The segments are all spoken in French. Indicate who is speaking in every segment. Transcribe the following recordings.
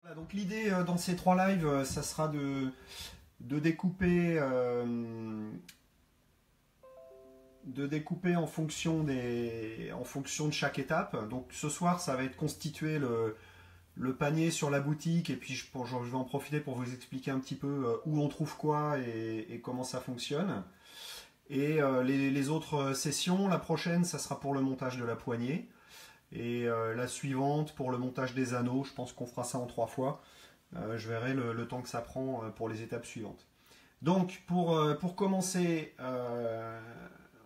Speaker 1: Voilà, donc l'idée dans ces trois lives, ça sera de découper, en fonction de chaque étape. Donc ce soir, ça va être constituer le panier sur la boutique, et puis je vais en profiter pour vous expliquer un petit peu où on trouve quoi et comment ça fonctionne. Et les autres sessions, la prochaine, ça sera pour le montage de la poignée. Et la suivante pour le montage des anneaux, je pense qu'on fera ça en 3 fois. Je verrai le temps que ça prend pour les étapes suivantes. Donc pour commencer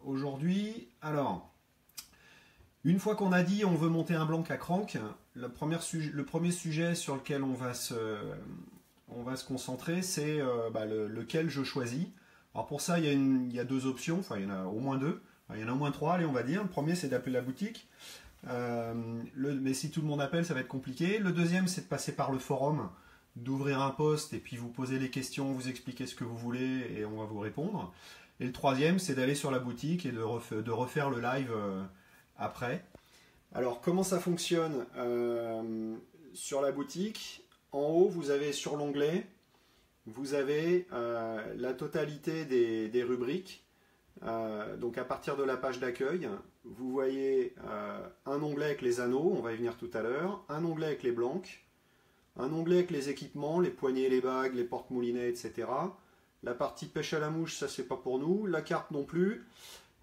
Speaker 1: aujourd'hui, alors une fois qu'on a dit on veut monter un blanc à crank, le premier sujet sur lequel on va se concentrer, c'est lequel je choisis. Alors pour ça il y a deux options, enfin il y en a au moins deux, il y en a au moins trois, allez on va dire. Le premier c'est d'appeler la boutique. Mais si tout le monde appelle, ça va être compliqué. Le deuxième, c'est de passer par le forum, d'ouvrir un post et puis vous poser les questions, vous expliquer ce que vous voulez et on va vous répondre. Et le troisième, c'est d'aller sur la boutique et de refaire le live après. Alors, comment ça fonctionne sur la boutique? En haut, vous avez sur l'onglet, vous avez la totalité des rubriques. Donc à partir de la page d'accueil, vous voyez un onglet avec les anneaux, on va y venir tout à l'heure, un onglet avec les blancs, un onglet avec les équipements, les poignées, les bagues, les porte-moulinets, etc. La partie pêche à la mouche, ça c'est pas pour nous, la carte non plus,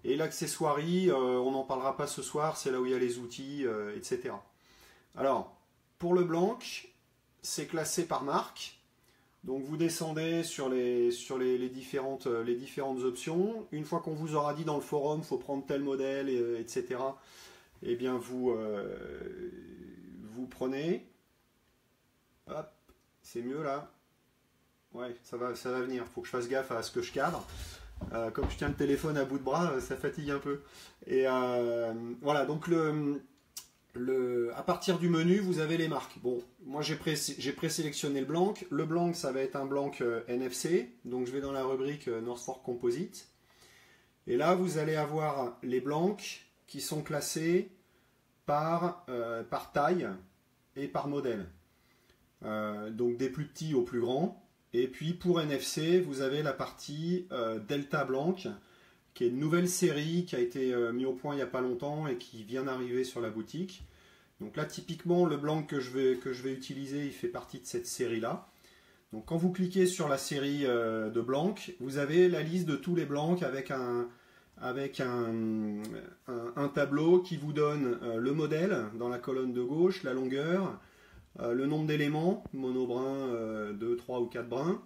Speaker 1: et l'accessoirie, on n'en parlera pas ce soir, c'est là où il y a les outils, etc. Alors, pour le blanc, c'est classé par marque. Donc vous descendez sur les différentes options. Une fois qu'on vous aura dit dans le forum, il faut prendre tel modèle, etc. Eh bien vous prenez. Hop, c'est mieux là. Ouais, ça va venir. Il faut que je fasse gaffe à ce que je cadre. Comme je tiens le téléphone à bout de bras, ça fatigue un peu. Et voilà, donc à partir du menu, vous avez les marques. Bon, moi j'ai présélectionné le blanc. Le blanc, ça va être un blanc NFC. Donc je vais dans la rubrique North Fork Composite. Et là, vous allez avoir les blancs qui sont classés par taille et par modèle. Donc des plus petits aux plus grands. Et puis pour NFC, vous avez la partie Delta Blanc, qui est une nouvelle série qui a été mise au point il n'y a pas longtemps et qui vient d'arriver sur la boutique. Donc là, typiquement, le blanc que je vais utiliser, il fait partie de cette série-là. Donc quand vous cliquez sur la série de blancs, vous avez la liste de tous les blancs avec un tableau qui vous donne le modèle dans la colonne de gauche, la longueur, le nombre d'éléments, monobrun, 2, 3 ou 4 brins,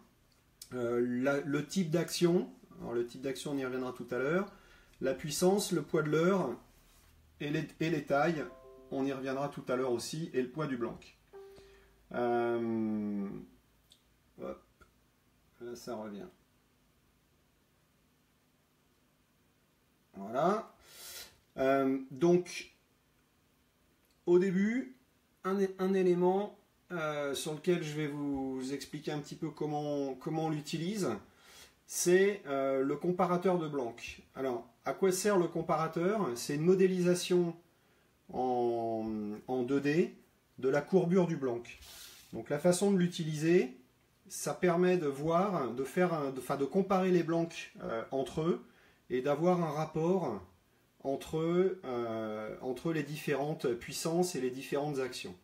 Speaker 1: le type d'action. Alors le type d'action, on y reviendra tout à l'heure. La puissance, le poids de leurre et les tailles, on y reviendra tout à l'heure aussi, et le poids du blanc. Hop, là ça revient. Voilà. Donc, au début, un élément sur lequel je vais vous expliquer un petit peu comment on l'utilise. C'est le comparateur de blanc. Alors, à quoi sert le comparateur? C'est une modélisation en 2D de la courbure du blanc. Donc la façon de l'utiliser, ça permet de voir, de comparer les blancs entre eux et d'avoir un rapport entre les différentes puissances et les différentes actions.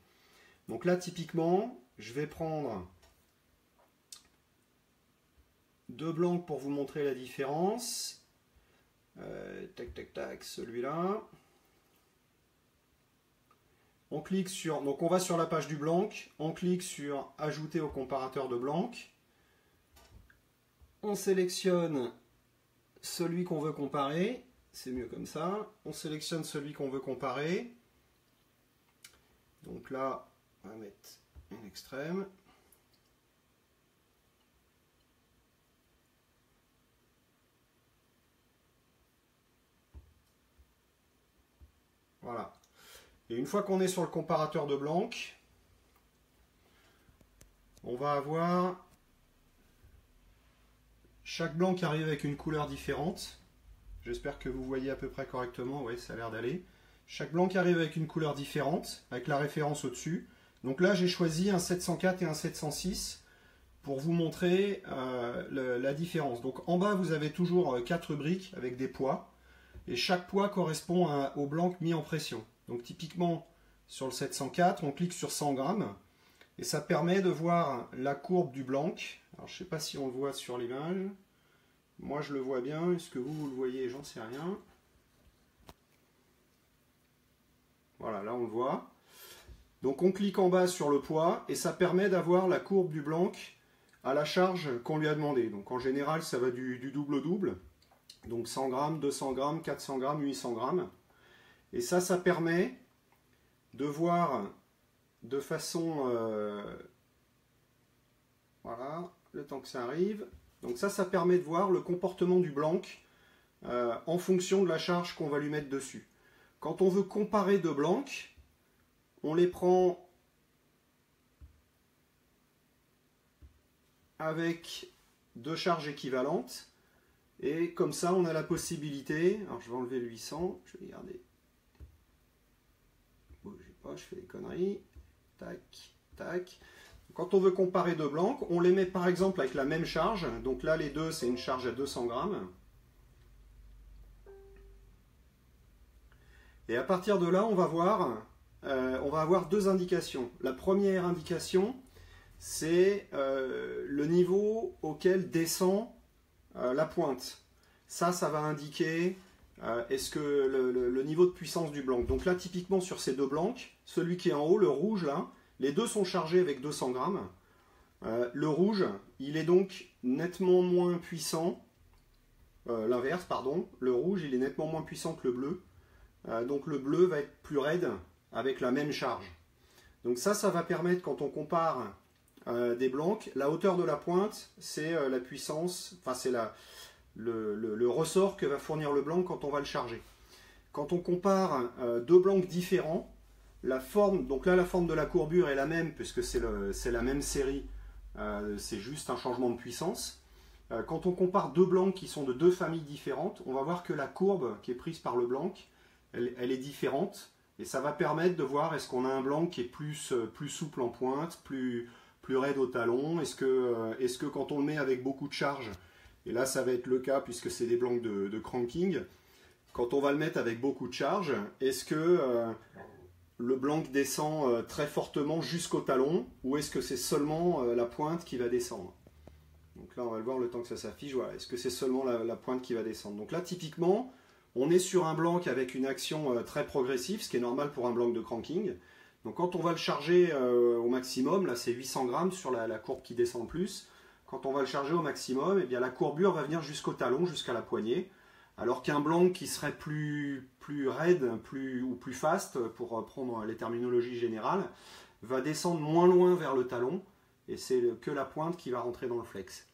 Speaker 1: Donc là, typiquement, je vais prendre deux blancs pour vous montrer la différence. Tac, celui-là. On clique sur, donc on va sur la page du blanc, on clique sur ajouter au comparateur de blanc. On sélectionne celui qu'on veut comparer, c'est mieux comme ça. On sélectionne celui qu'on veut comparer. Donc là, on va mettre une extrême. Voilà. Et une fois qu'on est sur le comparateur de blanc, on va avoir chaque blanc qui arrive avec une couleur différente. J'espère que vous voyez à peu près correctement. Oui, ça a l'air d'aller. Chaque blanc qui arrive avec une couleur différente, avec la référence au-dessus. Donc là, j'ai choisi un 704 et un 706 pour vous montrer la différence. Donc en bas, vous avez toujours 4 briques avec des poids. Et chaque poids correspond au blanc mis en pression. Donc typiquement, sur le 704, on clique sur 100 grammes. Et ça permet de voir la courbe du blanc. Alors je ne sais pas si on le voit sur l'image. Moi je le vois bien. Est-ce que vous le voyez? J'en sais rien. Voilà, là on le voit. Donc on clique en bas sur le poids et ça permet d'avoir la courbe du blanc à la charge qu'on lui a demandé. Donc en général ça va du double au double. Donc 100 grammes, 200 grammes, 400 grammes, 800 grammes. Et ça permet de voir de façon... voilà, le temps que ça arrive. Donc ça permet de voir le comportement du blanc en fonction de la charge qu'on va lui mettre dessus. Quand on veut comparer deux blancs, on les prend avec deux charges équivalentes. Et comme ça, on a la possibilité... Alors, je vais enlever le 800. Je vais garder. Bougez pas, je fais des conneries. Tac, tac. Quand on veut comparer deux blancs, on les met par exemple avec la même charge. Donc là, les deux, c'est une charge à 200 grammes. Et à partir de là, on va avoir deux indications. La première indication, c'est le niveau auquel descend la pointe. Ça va indiquer est-ce que le niveau de puissance du blanc. Donc là, typiquement sur ces deux blancs, celui qui est en haut, le rouge là, les deux sont chargés avec 200 grammes. Le rouge, il est donc nettement moins puissant. L'inverse, pardon. Le rouge, il est nettement moins puissant que le bleu. Donc le bleu va être plus raide avec la même charge. Donc ça va permettre, quand on compare des blancs, la hauteur de la pointe, c'est la puissance, enfin c'est le ressort que va fournir le blanc quand on va le charger. Quand on compare deux blancs différents, la forme, donc là la forme de la courbure est la même puisque c'est la même série, c'est juste un changement de puissance. Quand on compare deux blancs qui sont de deux familles différentes, on va voir que la courbe qui est prise par le blanc, elle est différente. Et ça va permettre de voir est-ce qu'on a un blanc qui est plus souple en pointe, plus raide au talon. Est-ce que quand on le met avec beaucoup de charge, et là ça va être le cas puisque c'est des blancs de cranking, quand on va le mettre avec beaucoup de charge, est-ce que le blanc descend très fortement jusqu'au talon ou est-ce que c'est seulement la pointe qui va descendre? Donc là on va le voir le temps que ça s'affiche. Voilà. Est-ce que c'est seulement la pointe qui va descendre? Donc là typiquement, on est sur un blanc avec une action très progressive, ce qui est normal pour un blanc de cranking. Donc quand on va le charger au maximum, là c'est 800 grammes sur la courbe qui descend le plus. Quand on va le charger au maximum, eh bien, la courbure va venir jusqu'au talon, jusqu'à la poignée. Alors qu'un blanc qui serait plus raide ou plus fast, pour prendre les terminologies générales, va descendre moins loin vers le talon. Et c'est que la pointe qui va rentrer dans le flex.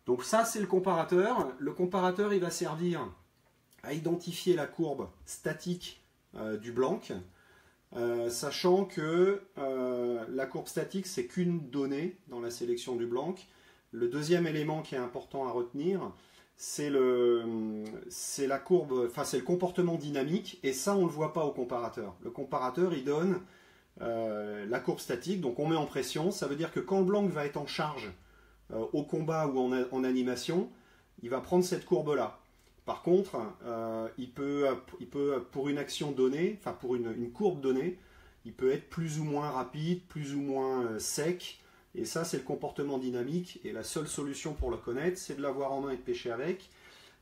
Speaker 1: Donc ça c'est le comparateur. Le comparateur il va servir à identifier la courbe statique du blanc, sachant que la courbe statique c'est qu'une donnée dans la sélection du blanc. Le deuxième élément qui est important à retenir, c'est la courbe, enfin c'est le comportement dynamique, et ça on ne le voit pas au comparateur. Le comparateur il donne la courbe statique, donc on met en pression, ça veut dire que quand le blanc va être en charge au combat ou en animation, il va prendre cette courbe là. Par contre, il peut, pour une action donnée, enfin pour une courbe donnée, il peut être plus ou moins rapide, plus ou moins sec. Et ça, c'est le comportement dynamique. Et la seule solution pour le connaître, c'est de l'avoir en main et de pêcher avec,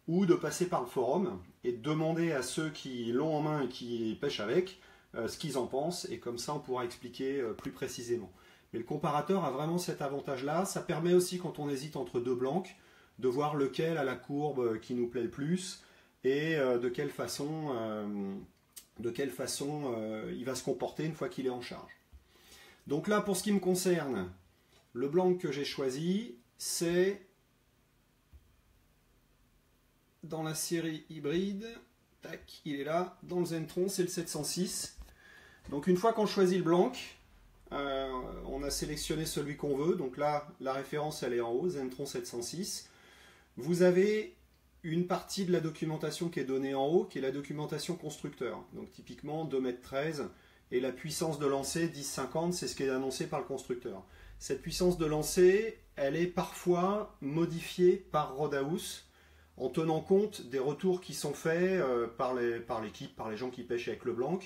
Speaker 1: ou de passer par le forum et de demander à ceux qui l'ont en main et qui pêchent avec ce qu'ils en pensent. Et comme ça, on pourra expliquer plus précisément. Mais le comparateur a vraiment cet avantage-là. Ça permet aussi, quand on hésite entre deux blancs, de voir lequel a la courbe qui nous plaît le plus et de quelle façon il va se comporter une fois qu'il est en charge. Donc là, pour ce qui me concerne, le blanc que j'ai choisi, c'est dans la série hybride. Tac, il est là, dans le Zentron, c'est le 706. Donc une fois qu'on choisit le blanc, on a sélectionné celui qu'on veut. Donc là, la référence, elle est en haut, Zentron 706. Vous avez une partie de la documentation qui est donnée en haut, qui est la documentation constructeur. Donc typiquement 2,13 m et la puissance de lancer 10-50, c'est ce qui est annoncé par le constructeur. Cette puissance de lancer, elle est parfois modifiée par Rodaus en tenant compte des retours qui sont faits par l'équipe, par les gens qui pêchent avec le blanc.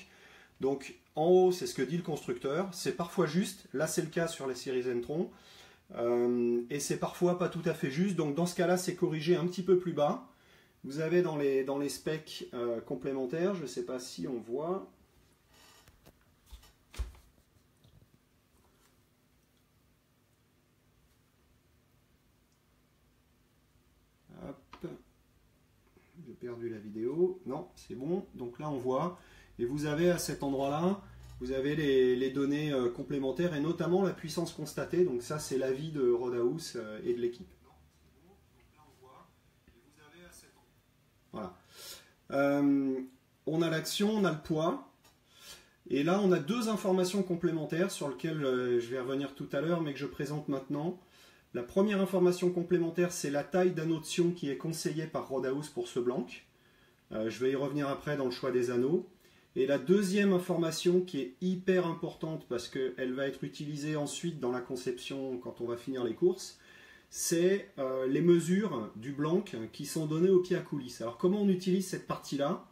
Speaker 1: Donc en haut, c'est ce que dit le constructeur, c'est parfois juste, là c'est le cas sur les séries Zentron, et c'est parfois pas tout à fait juste, donc dans ce cas-là, c'est corrigé un petit peu plus bas. Vous avez dans les specs complémentaires, je ne sais pas si on voit. Hop. J'ai perdu la vidéo. Non, c'est bon. Donc là, on voit. Et vous avez à cet endroit-là, vous avez les données complémentaires et notamment la puissance constatée. Donc ça, c'est l'avis de Rodaus et de l'équipe. Voilà. On a l'action, on a le poids. Et là, on a deux informations complémentaires sur lesquelles je vais revenir tout à l'heure, mais que je présente maintenant. La première information complémentaire, c'est la taille d'anneau de Sion qui est conseillée par Rodaus pour ce blanc. Je vais y revenir après dans le choix des anneaux. Et la deuxième information qui est hyper importante parce qu'elle va être utilisée ensuite dans la conception quand on va finir les courses, c'est les mesures du blanc qui sont données au pied à coulisses. Alors comment on utilise cette partie-là?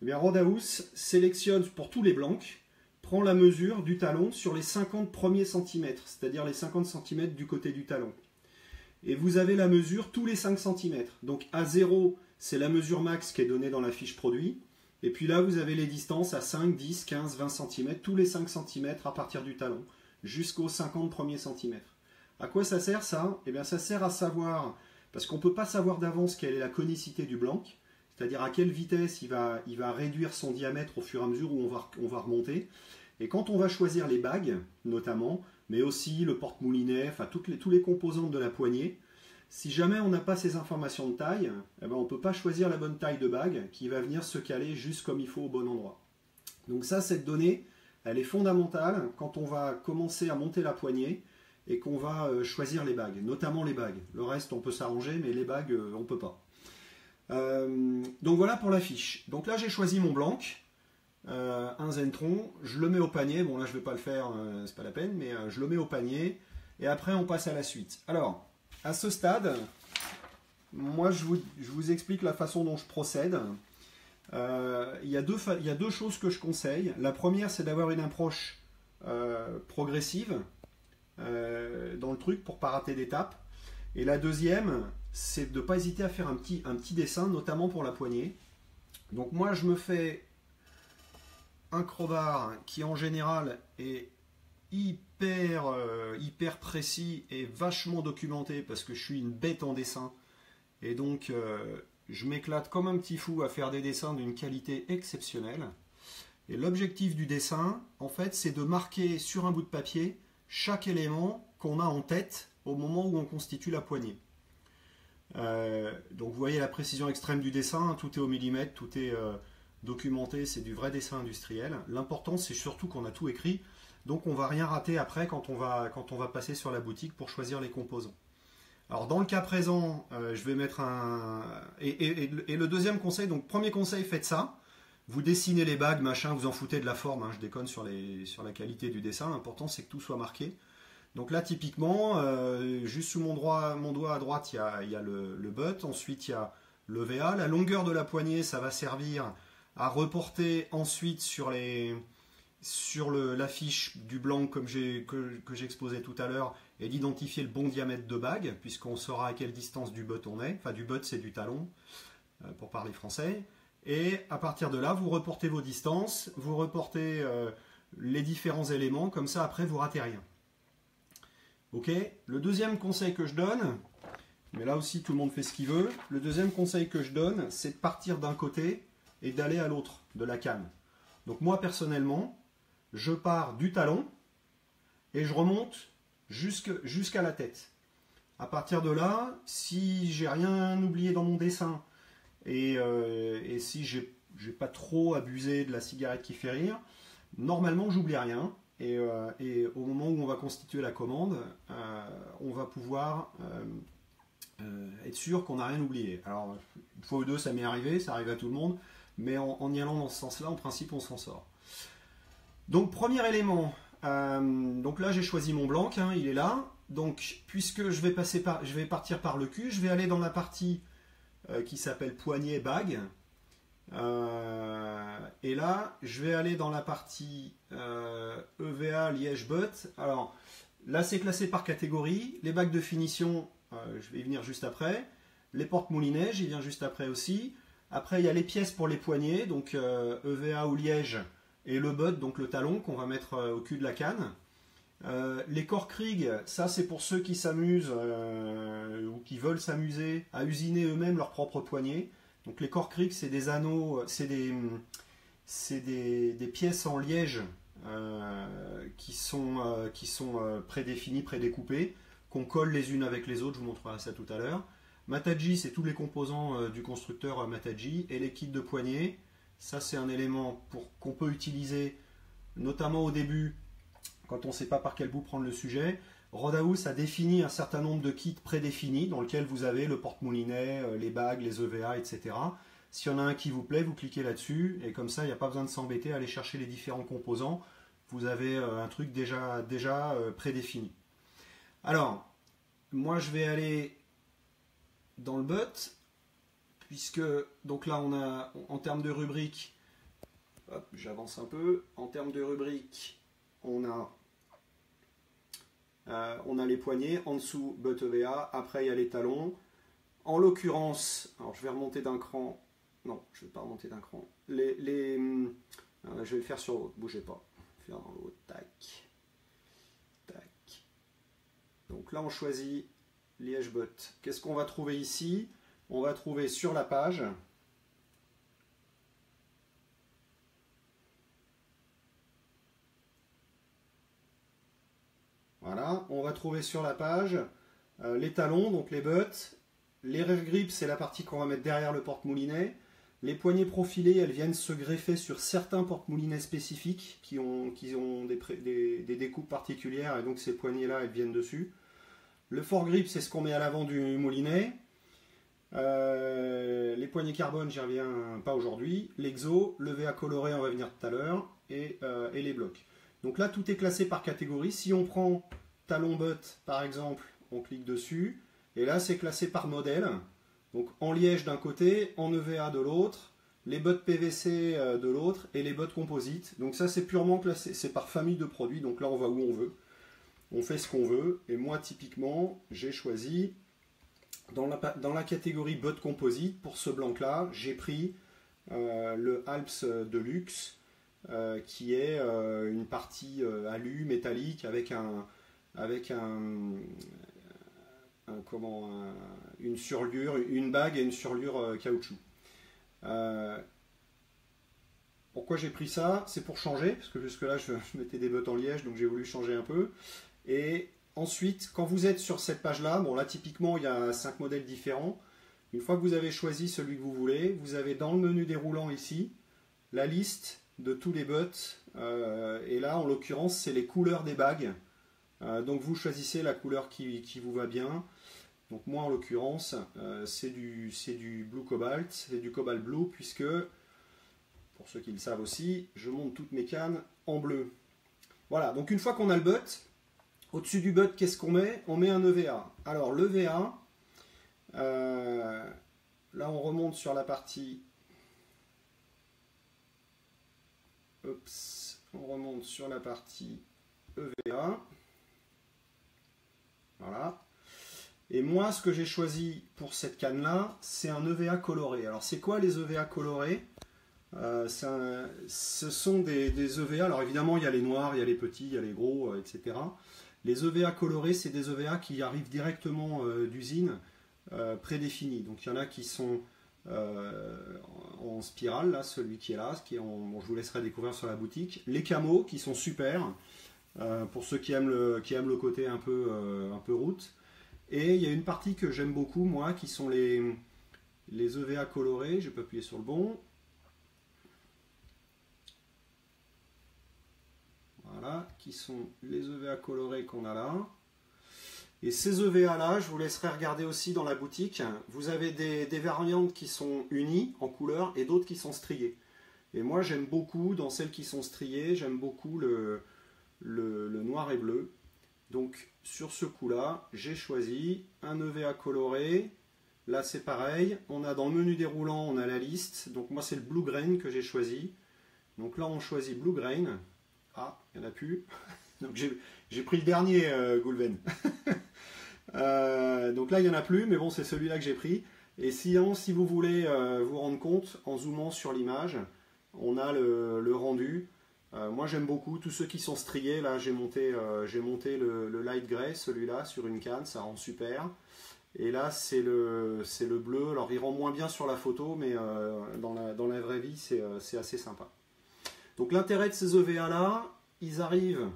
Speaker 1: Eh bien, Rodaus sélectionne pour tous les blancs, prend la mesure du talon sur les 50 premiers centimètres, c'est-à-dire les 50 cm du côté du talon. Et vous avez la mesure tous les 5 cm. Donc à 0, c'est la mesure max qui est donnée dans la fiche produit. Et puis là, vous avez les distances à 5, 10, 15, 20 cm, tous les 5 cm à partir du talon, jusqu'aux 50 premiers centimètres. À quoi ça sert ça? Eh bien ça sert à savoir, parce qu'on ne peut pas savoir d'avance quelle est la conicité du blanc, c'est-à-dire à quelle vitesse il va réduire son diamètre au fur et à mesure où on va remonter. Et quand on va choisir les bagues, notamment, mais aussi le porte-moulinet, enfin tous les composantes de la poignée, si jamais on n'a pas ces informations de taille, eh ben on ne peut pas choisir la bonne taille de bague qui va venir se caler juste comme il faut au bon endroit. Donc ça, cette donnée, elle est fondamentale quand on va commencer à monter la poignée et qu'on va choisir les bagues, notamment les bagues. Le reste, on peut s'arranger, mais les bagues, on ne peut pas. Donc voilà pour la fiche. Donc là, j'ai choisi mon blanc, un Zentron, je le mets au panier. Bon là, je ne vais pas le faire, c'est pas la peine, mais je le mets au panier. Et après, on passe à la suite. Alors, à ce stade, moi, je vous explique la façon dont je procède. Il y a deux choses que je conseille. La première, c'est d'avoir une approche progressive dans le truc pour ne pas rater d'étape. Et la deuxième, c'est de ne pas hésiter à faire un petit dessin, notamment pour la poignée. Donc moi, je me fais un crowbar qui, en général, est hyper précis et vachement documenté parce que je suis une bête en dessin. Et donc, je m'éclate comme un petit fou à faire des dessins d'une qualité exceptionnelle. Et l'objectif du dessin, en fait, c'est de marquer sur un bout de papier chaque élément qu'on a en tête au moment où on constitue la poignée. Donc vous voyez la précision extrême du dessin, tout est au millimètre, tout est documenté, c'est du vrai dessin industriel. L'important, c'est surtout qu'on a tout écrit, donc on ne va rien rater après quand on va passer sur la boutique pour choisir les composants. Alors dans le cas présent, je vais mettre un... Et le deuxième conseil, donc premier conseil, faites ça. Vous dessinez les bagues, machin, vous en foutez de la forme, hein, je déconne sur la qualité du dessin, l'important c'est que tout soit marqué. Donc là typiquement, juste sous mon doigt à droite, il y a le butt, ensuite il y a le VA. La longueur de la poignée, ça va servir à reporter ensuite sur la fiche du blanc que j'exposais tout à l'heure et d'identifier le bon diamètre de bague, puisqu'on saura à quelle distance du butt on est. Enfin du butt c'est du talon, pour parler français. Et à partir de là, vous reportez vos distances, vous reportez les différents éléments, comme ça après vous ratez rien. Ok. Le deuxième conseil que je donne, mais là aussi tout le monde fait ce qu'il veut, le deuxième conseil que je donne, c'est de partir d'un côté et d'aller à l'autre de la canne. Donc moi personnellement, je pars du talon et je remonte jusqu'à la tête. À partir de là, si j'ai rien oublié dans mon dessin et si j'ai pas trop abusé de la cigarette qui fait rire, normalement j'oublie rien. Et au moment où on va constituer la commande, on va pouvoir être sûr qu'on n'a rien oublié. Alors, une fois ou deux, ça m'est arrivé, ça arrive à tout le monde, mais en y allant dans ce sens-là, en principe, on s'en sort. Donc premier élément, donc là j'ai choisi mon blanc, hein, il est là. Donc puisque je vais partir par le cul, je vais aller dans la partie qui s'appelle poignet bague. Et là, je vais aller dans la partie EVA liège butt. Alors là, c'est classé par catégorie. Les bagues de finition, je vais y venir juste après. Les porte-moulinets, j'y viens juste après aussi. Après, il y a les pièces pour les poignets, donc EVA ou liège, et le butt, donc le talon qu'on va mettre au cul de la canne. Les Korkrig, ça c'est pour ceux qui s'amusent ou qui veulent s'amuser à usiner eux-mêmes leurs propres poignets. Donc les Korkrig, c'est des anneaux, c'est des pièces en liège qui sont prédéfinies, prédécoupées, qu'on colle les unes avec les autres, je vous montrerai ça tout à l'heure. Mataji, c'est tous les composants du constructeur Mataji, et les kits de poignets, ça c'est un élément qu'on peut utiliser notamment au début quand on ne sait pas par quel bout prendre le sujet. Rodahouse a défini un certain nombre de kits prédéfinis dans lesquels vous avez le porte-moulinet, les bagues, les EVA, etc. S'il y en a un qui vous plaît, vous cliquez là-dessus et comme ça, il n'y a pas besoin de s'embêter à aller chercher les différents composants. Vous avez un truc déjà prédéfini. Alors, moi je vais aller dans le butt, puisque donc là on a en termes de rubrique, j'avance un peu, en termes de rubrique, on a les poignets, en dessous butt EVA, après il y a les talons. En l'occurrence, alors je vais remonter d'un cran, non, je ne vais pas remonter d'un cran, je vais le faire sur l'autre, bougez pas, je vais faire dans l'autre, tac, tac. Donc là on choisit liège butt. Qu'est-ce qu'on va trouver ici? On va trouver sur la page voilà, on va trouver sur la page les talons, donc les butts. Les rear grips, c'est la partie qu'on va mettre derrière le porte-moulinet. Les poignées profilées, elles viennent se greffer sur certains porte-moulinets spécifiques qui ont des découpes particulières, et donc ces poignées-là, elles viennent dessus. Le foregrip, c'est ce qu'on met à l'avant du moulinet. Les poignées carbone, j'y reviens pas aujourd'hui. L'exo, le VA coloré, on va venir tout à l'heure, et les blocs. Donc là, tout est classé par catégorie. Si on prend talon butt, par exemple, on clique dessus. Et là, c'est classé par modèle. Donc en liège d'un côté, en EVA de l'autre, les bottes PVC de l'autre, et les bottes composites. Donc ça, c'est purement classé, c'est par famille de produits. Donc là, on va où on veut. On fait ce qu'on veut. Et moi, typiquement, j'ai choisi, dans la catégorie bottes composite, pour ce blanc-là, j'ai pris le Alps Deluxe, qui est une partie alu métallique avec une surlure, une bague et une surlure caoutchouc. Pourquoi j'ai pris ça? C'est pour changer, parce que jusque là je mettais des bottes en liège, donc j'ai voulu changer un peu. Et ensuite, quand vous êtes sur cette page là, bon là typiquement il y a 5 modèles différents. Une fois que vous avez choisi celui que vous voulez, vous avez dans le menu déroulant ici la liste de tous les butts, et là en l'occurrence c'est les couleurs des bagues. Donc vous choisissez la couleur qui vous va bien. Donc moi en l'occurrence c'est du blue cobalt, c'est du cobalt blue, puisque pour ceux qui le savent aussi, je monte toutes mes cannes en bleu. Voilà, donc une fois qu'on a le butt, au-dessus du butt, qu'est-ce qu'on met? On met un EVA. Alors l'EVA, là on remonte sur la partie, on remonte sur la partie EVA. Voilà. Et moi, ce que j'ai choisi pour cette canne-là, c'est un EVA coloré. Alors, c'est quoi les EVA colorés? Ce sont des EVA. Alors, évidemment, il y a les noirs, il y a les petits, il y a les gros, etc. Les EVA colorés, c'est des EVA qui arrivent directement d'usine, prédéfinis. Donc, il y en a qui sont en spirale, là, celui qui est là, bon, je vous laisserai découvrir sur la boutique. Les camos, qui sont super. Pour ceux qui aiment le côté un peu route. Et il y a une partie que j'aime beaucoup, moi, qui sont les EVA colorés. Je peux appuyer sur le bon. Voilà, qui sont les EVA colorés qu'on a là. Et ces EVA là, je vous laisserai regarder aussi dans la boutique. Vous avez des variantes qui sont unies en couleur et d'autres qui sont striées. Et moi j'aime beaucoup, dans celles qui sont striées, j'aime beaucoup le noir et bleu. Donc sur ce coup-là, j'ai choisi un EVA coloré. Là c'est pareil, on a dans le menu déroulant, on a la liste. Donc moi c'est le Blue Grain que j'ai choisi. Donc là on choisit Blue Grain. Ah, il n'y en a plus. Donc j'ai pris le dernier Goulven. Donc là il n'y en a plus, mais bon c'est celui-là que j'ai pris. Et sinon, si vous voulez vous rendre compte, en zoomant sur l'image, on a le rendu. Moi j'aime beaucoup tous ceux qui sont striés. Là j'ai monté le light gray, celui-là, sur une canne, ça rend super. Et là c'est le bleu. Alors il rend moins bien sur la photo, mais dans la vraie vie c'est assez sympa. Donc l'intérêt de ces EVA là, ils arrivent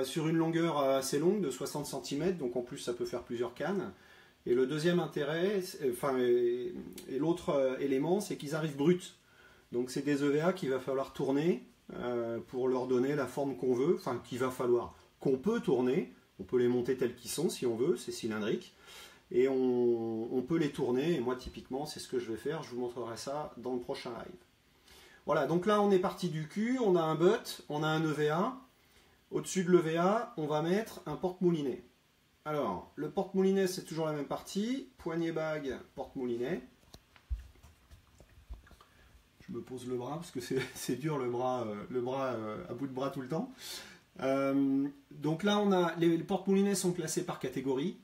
Speaker 1: sur une longueur assez longue de 60 cm, donc en plus ça peut faire plusieurs cannes. Et le deuxième intérêt, et l'autre élément, c'est qu'ils arrivent bruts. Donc c'est des EVA qu'il va falloir tourner pour leur donner la forme qu'on veut, enfin qu'on peut tourner. On peut les monter tels qu'ils sont si on veut, c'est cylindrique. Et on peut les tourner, et moi typiquement c'est ce que je vais faire, je vous montrerai ça dans le prochain live. Voilà, donc là on est parti du cul, on a un butt, on a un EVA. Au-dessus de l'EVA, on va mettre un porte-moulinet. Alors, le porte-moulinet, c'est toujours la même partie. Poignée bague, porte-moulinet. Je me pose le bras parce que c'est dur le bras à bout de bras tout le temps. Donc là, on a les porte-moulinets sont classés par catégorie.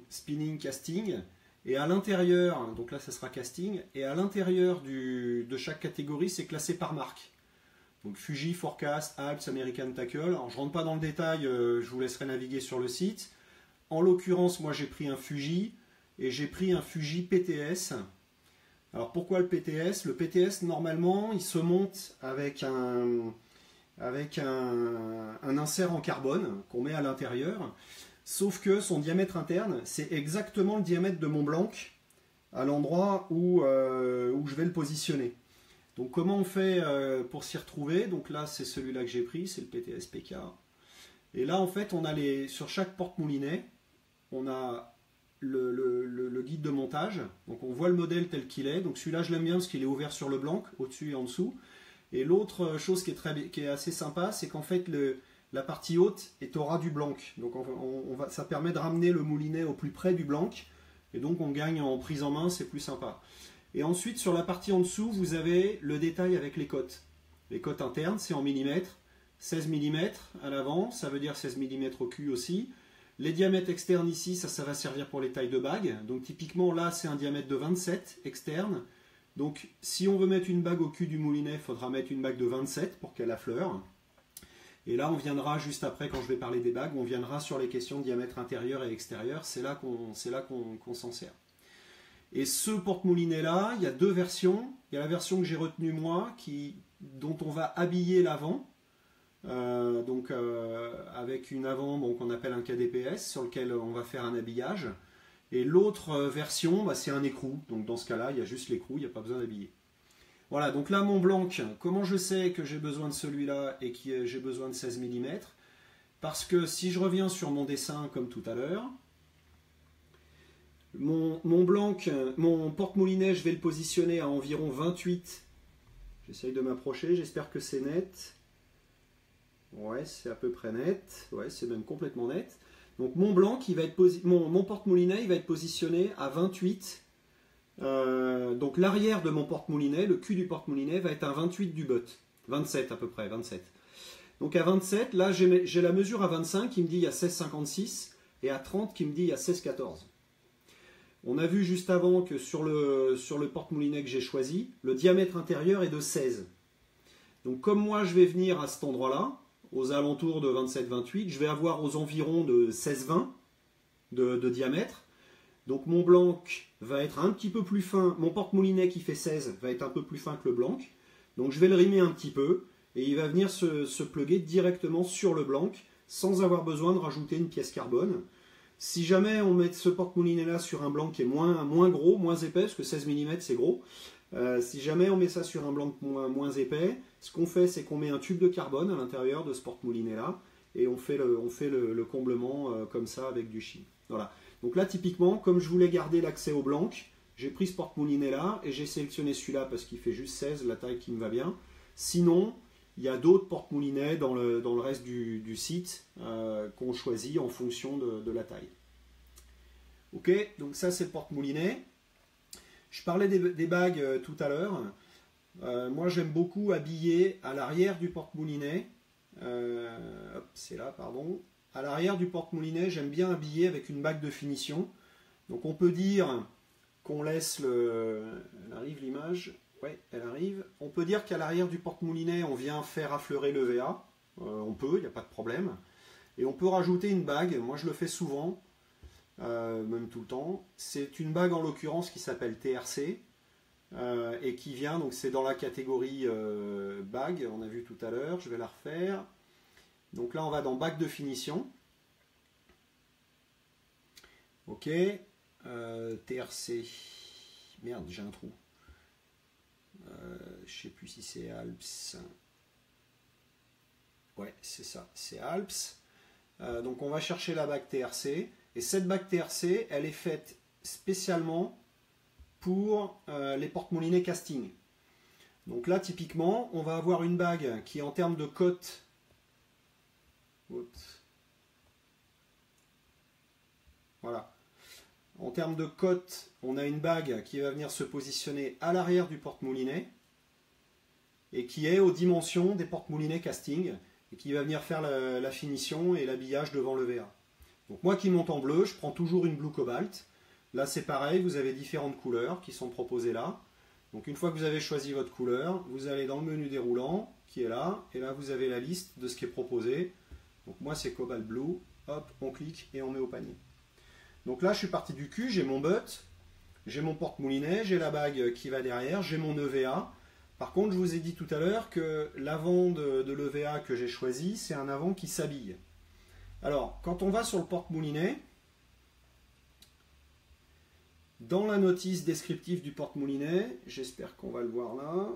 Speaker 1: Spinning, casting. Et à l'intérieur, donc là, ça sera casting. Et à l'intérieur de chaque catégorie, c'est classé par marque. Donc Fuji, Forecast, Alps, American Tackle. Alors je ne rentre pas dans le détail, je vous laisserai naviguer sur le site. En l'occurrence, moi j'ai pris un Fuji et j'ai pris un Fuji PTS. Alors pourquoi le PTS? Le PTS normalement il se monte avec un insert en carbone qu'on met à l'intérieur. Sauf que son diamètre interne, c'est exactement le diamètre de mon Blanc à l'endroit où je vais le positionner. Donc comment on fait pour s'y retrouver? Donc là c'est celui-là que j'ai pris, c'est le PTS PK. Et là en fait on a sur chaque porte-moulinet, on a le guide de montage. Donc on voit le modèle tel qu'il est. Donc celui-là je l'aime bien parce qu'il est ouvert sur le blanc, au-dessus et en dessous. Et l'autre chose qui est assez sympa, c'est qu'en fait la partie haute est au ras du blanc. Donc ça permet de ramener le moulinet au plus près du blanc. Et donc on gagne en prise en main, c'est plus sympa. Et ensuite, sur la partie en dessous, vous avez le détail avec les cotes. Les cotes internes, c'est en millimètres. 16 mm à l'avant, ça veut dire 16 mm au cul aussi. Les diamètres externes ici, ça va servir pour les tailles de bague. Donc typiquement, là, c'est un diamètre de 27 externe. Donc si on veut mettre une bague au cul du moulinet, il faudra mettre une bague de 27 pour qu'elle affleure. Et là, on viendra juste après, quand je vais parler des bagues, on viendra sur les questions de diamètre intérieur et extérieur. C'est là qu'on s'en sert. Et ce porte-moulinet là, il y a deux versions. Il y a la version que j'ai retenue moi, dont on va habiller l'avant. Avec une avant qu'on appelle un KDPS, sur lequel on va faire un habillage. Et l'autre version, c'est un écrou. Donc dans ce cas-là, il y a juste l'écrou, il n'y a pas besoin d'habiller. Voilà, donc là mon Blanc, comment je sais que j'ai besoin de celui-là et que j'ai besoin de 16 mm? Parce que si je reviens sur mon dessin comme tout à l'heure, mon Blanc, mon porte-moulinet, je vais le positionner à environ 28. J'essaye de m'approcher, j'espère que c'est net. Ouais, c'est à peu près net. Ouais, c'est même complètement net. Donc mon Blanc, mon porte-moulinet, il va être positionné à 28. Donc l'arrière de mon porte-moulinet, le cul du porte-moulinet, va être à 28 du butt. 27 à peu près, 27. Donc à 27, là j'ai la mesure à 25 qui me dit il y a 16,56 et à 30 qui me dit il y a 16,14. On a vu juste avant que sur le porte-moulinet que j'ai choisi, le diamètre intérieur est de 16. Donc comme moi je vais venir à cet endroit-là, aux alentours de 27-28, je vais avoir aux environs de 16-20 de diamètre. Donc mon Blanc va être un petit peu plus fin, mon porte-moulinet qui fait 16 va être un peu plus fin que le Blanc. Donc je vais le rimer un petit peu et il va venir se plugger directement sur le Blanc sans avoir besoin de rajouter une pièce carbone. Si jamais on met ce porte-moulinet là sur un Blanc qui est moins gros, moins épais, parce que 16 mm c'est gros, si jamais on met ça sur un Blanc moins épais, ce qu'on fait c'est qu'on met un tube de carbone à l'intérieur de ce porte-moulinet là et on fait le comblement comme ça avec du chine. Voilà. Donc là typiquement, comme je voulais garder l'accès au Blanc, J'ai pris ce porte-moulinet là et j'ai sélectionné celui-là parce qu'il fait juste 16, la taille qui me va bien. Sinon, il y a d'autres porte-moulinets dans le reste du site qu'on choisit en fonction de la taille. Ok, donc ça c'est le porte-moulinet. Je parlais des bagues tout à l'heure. Moi j'aime beaucoup habiller à l'arrière du porte-moulinet. C'est là, pardon. À l'arrière du porte-moulinet, j'aime bien habiller avec une bague de finition. Donc on peut dire qu'on laisse le... Elle arrive l'image. Ouais, elle arrive. On peut dire qu'à l'arrière du porte-moulinet, on vient faire affleurer l'EVA. On peut, il n'y a pas de problème. Et on peut rajouter une bague. Moi je le fais souvent. Même tout le temps. C'est une bague en l'occurrence qui s'appelle TRC et qui vient, donc c'est dans la catégorie bague, on a vu tout à l'heure, je vais la refaire. Donc là on va dans bague de finition. Ok, TRC, merde j'ai un trou. Je sais plus si c'est Alps. Ouais c'est ça, c'est Alps. Donc on va chercher la bague TRC. Et cette bague TRC, elle est faite spécialement pour les porte-moulinets casting. Donc là, typiquement, on va avoir une bague qui, en termes de cote, voilà. En termes de cote, on a une bague qui va venir se positionner à l'arrière du porte-moulinet et qui est aux dimensions des porte-moulinets casting et qui va venir faire la finition et l'habillage devant le VA. Donc moi qui monte en bleu, je prends toujours une Blue Cobalt. Là c'est pareil, vous avez différentes couleurs qui sont proposées là. Donc une fois que vous avez choisi votre couleur, vous allez dans le menu déroulant qui est là, et là vous avez la liste de ce qui est proposé. Donc moi c'est Cobalt Blue, hop, on clique et on met au panier. Donc là je suis parti du cul, j'ai mon butt, j'ai mon porte-moulinet, j'ai la bague qui va derrière, j'ai mon EVA. Par contre je vous ai dit tout à l'heure que l'avant de l'EVA que j'ai choisi, c'est un avant qui s'habille. Alors, quand on va sur le porte-moulinet, dans la notice descriptive du porte-moulinet, j'espère qu'on va le voir là.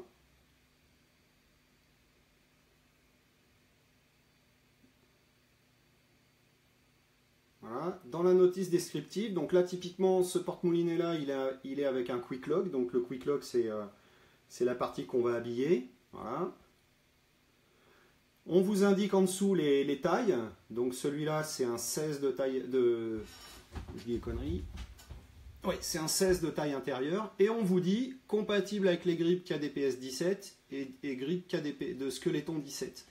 Speaker 1: Voilà, dans la notice descriptive, donc là typiquement ce porte-moulinet là, il est avec un quick lock, donc le quick lock c'est la partie qu'on va habiller. Voilà. On vous indique en dessous les tailles. Donc celui-là, c'est un 16 de taille de... Je dis des conneries. Oui, c'est un 16 de taille intérieure. Et on vous dit compatible avec les grippes KDPS 17 et grippes KDP de Skeleton 17.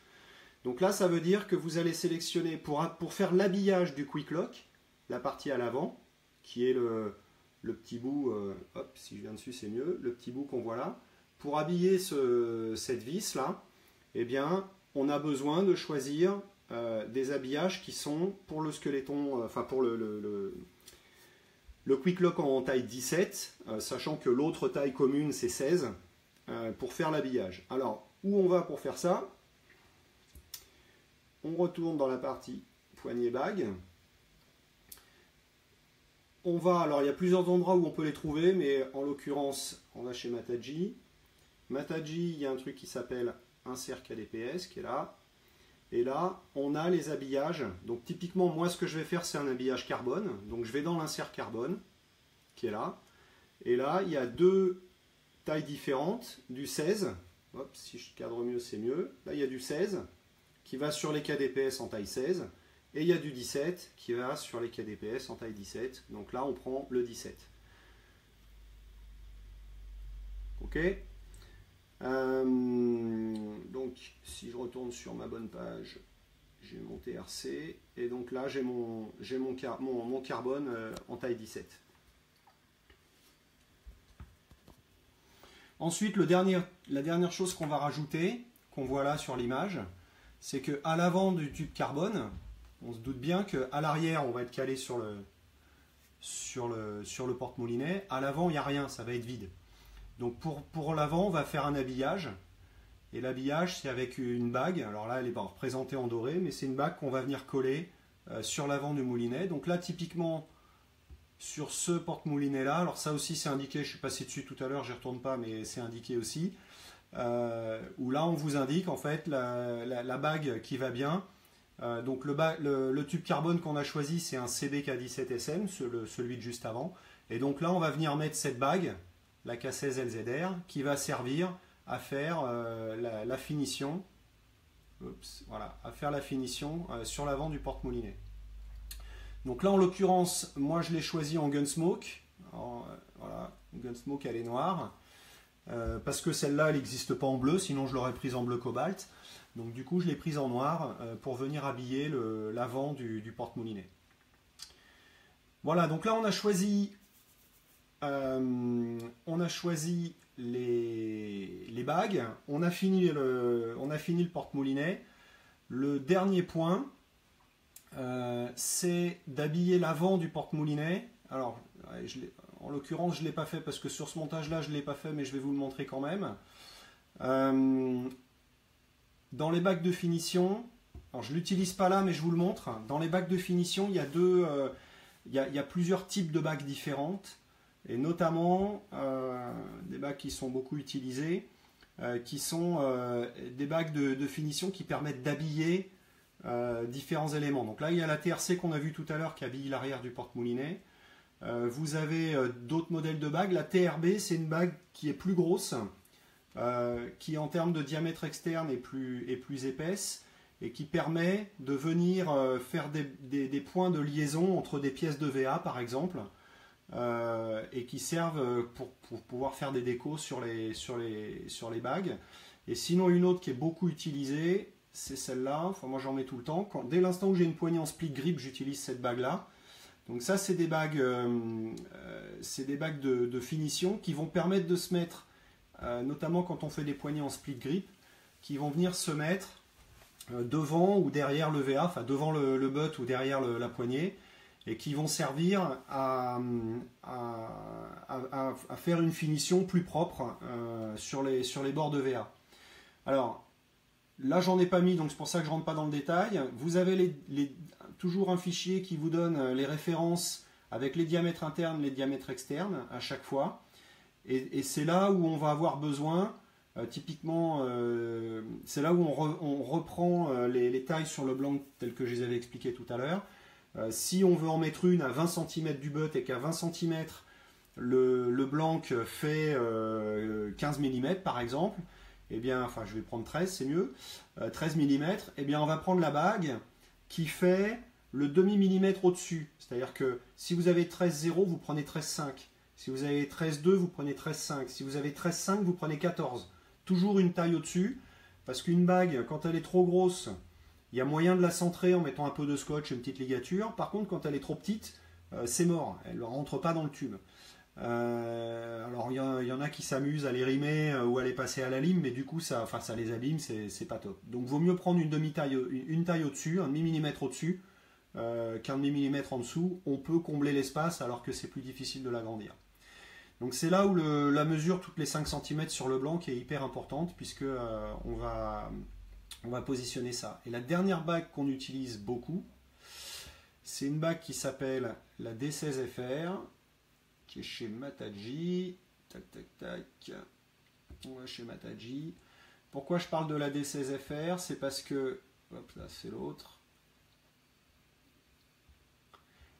Speaker 1: Donc là, ça veut dire que vous allez sélectionner pour faire l'habillage du Quick Lock, la partie à l'avant, qui est le petit bout... hop, si je viens dessus, c'est mieux. Le petit bout qu'on voit là. Pour habiller cette vis là, eh bien... on a besoin de choisir des habillages qui sont pour le Skeleton, enfin pour le Quick Lock en taille 17, sachant que l'autre taille commune c'est 16, pour faire l'habillage. Alors, où on va pour faire ça? On retourne dans la partie poignée bague. On va, alors il y a plusieurs endroits où on peut les trouver, mais en l'occurrence, on va chez Mataji. Mataji, il y a un truc qui s'appelle insert KDPS qui est là, et là on a les habillages. Donc typiquement moi ce que je vais faire c'est un habillage carbone, donc je vais dans l'insert carbone qui est là, et là il y a deux tailles différentes, du 16, hop, si je cadre mieux c'est mieux, là il y a du 16 qui va sur les KDPS en taille 16, et il y a du 17 qui va sur les KDPS en taille 17, donc là on prend le 17. Ok. Donc si je retourne sur ma bonne page, j'ai mon TRC et donc là j'ai mon carbone en taille 17. Ensuite la dernière chose qu'on va rajouter, qu'on voit là sur l'image, c'est que à l'avant du tube carbone, on se doute bien qu'à l'arrière on va être calé sur le porte-moulinet, à l'avant il n'y a rien, ça va être vide. Donc pour l'avant, on va faire un habillage. Et l'habillage, c'est avec une bague. Alors là, elle est représentée en doré, mais c'est une bague qu'on va venir coller sur l'avant du moulinet. Donc là, typiquement, sur ce porte-moulinet-là, alors ça aussi, c'est indiqué, je suis passé dessus tout à l'heure, je n'y retourne pas, mais c'est indiqué aussi. Où là, on vous indique, en fait, la bague qui va bien. Donc le tube carbone qu'on a choisi, c'est un CBK17SM, celui de juste avant. Et donc là, on va venir mettre cette bague, la K16 LZR, qui va servir à faire la finition. Oups, voilà, à faire la finition sur l'avant du porte-moulinet. Donc là, en l'occurrence, moi je l'ai choisi en Gunsmoke. Voilà, Gunsmoke, elle est noire. Parce que celle-là, elle n'existe pas en bleu, sinon je l'aurais prise en bleu cobalt. Donc du coup, je l'ai prise en noir pour venir habiller l'avant du porte-moulinet. Voilà, donc là, on a choisi les bagues, on a fini le porte-moulinet. Le dernier point, c'est d'habiller l'avant du porte-moulinet. Alors, en l'occurrence, je ne l'ai pas fait parce que sur ce montage-là, je ne l'ai pas fait, mais je vais vous le montrer quand même. Dans les bagues de finition, alors je ne l'utilise pas là, mais je vous le montre. Dans les bagues de finition, il y a plusieurs types de bagues différentes. Et notamment des bagues qui sont beaucoup utilisées, qui sont des bagues de finition qui permettent d'habiller différents éléments. Donc là, il y a la TRC qu'on a vu tout à l'heure qui habille l'arrière du porte-moulinet. Vous avez d'autres modèles de bagues. La TRB, c'est une bague qui est plus grosse, qui en termes de diamètre externe est plus épaisse et qui permet de venir faire des points de liaison entre des pièces de VA par exemple. Et qui servent pour pouvoir faire des décos sur les bagues. Et sinon, une autre qui est beaucoup utilisée, c'est celle-là. Enfin, moi, j'en mets tout le temps. Dès l'instant où j'ai une poignée en split grip, j'utilise cette bague-là. Donc ça, c'est des bagues de finition qui vont permettre de se mettre, notamment quand on fait des poignées en split grip, qui vont venir se mettre devant ou derrière le VA, enfin devant le butt ou derrière la poignée, et qui vont servir à faire une finition plus propre sur les bords de VA. Alors, là j'en ai pas mis, donc c'est pour ça que je ne rentre pas dans le détail. Vous avez toujours un fichier qui vous donne les références avec les diamètres internes, les diamètres externes à chaque fois. Et c'est là où on va avoir besoin, typiquement, c'est là où on reprend les tailles sur le blanc telles que je les avais expliquées tout à l'heure. Si on veut en mettre une à 20 cm du butt et qu'à 20 cm le blanc fait 15 mm par exemple, eh bien, enfin je vais prendre 13, c'est mieux, 13 mm, eh bien on va prendre la bague qui fait le demi-millimètre au-dessus. C'est-à-dire que si vous avez 13,0, vous prenez 13,5. Si vous avez 13,2, vous prenez 13,5. Si vous avez 13,5, vous prenez 14. Toujours une taille au-dessus, parce qu'une bague, quand elle est trop grosse, il y a moyen de la centrer en mettant un peu de scotch et une petite ligature. Par contre, quand elle est trop petite, c'est mort. Elle ne rentre pas dans le tube. Alors, il y en a qui s'amusent à les rimer ou à les passer à la lime, mais du coup, ça les abîme, c'est pas top. Donc, vaut mieux prendre une demi-taille, une taille au-dessus, un demi-millimètre au-dessus, qu'un demi-millimètre en dessous. On peut combler l'espace alors que c'est plus difficile de l'agrandir. Donc, c'est là où la mesure toutes les 5 cm sur le blanc qui est hyper importante, puisque on va positionner ça. Et la dernière bague qu'on utilise beaucoup, c'est une bague qui s'appelle la D16FR, qui est chez Mataji. Tac, tac, tac. On va chez Mataji. Pourquoi je parle de la D16FR? C'est parce que... Hop, là, c'est l'autre.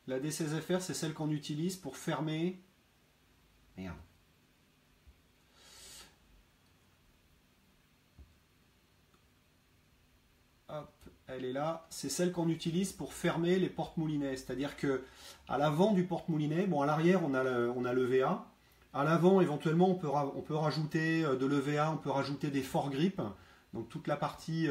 Speaker 1: La D16FR, c'est celle qu'on utilise pour fermer... Merde. Hop, elle est là. C'est celle qu'on utilise pour fermer les porte-moulinets. C'est-à-dire que à l'avant du porte-moulinet, bon, à l'arrière, on a le VA. À l'avant, éventuellement, on peut rajouter de l'EVA, on peut rajouter des forts grips. Donc toute la partie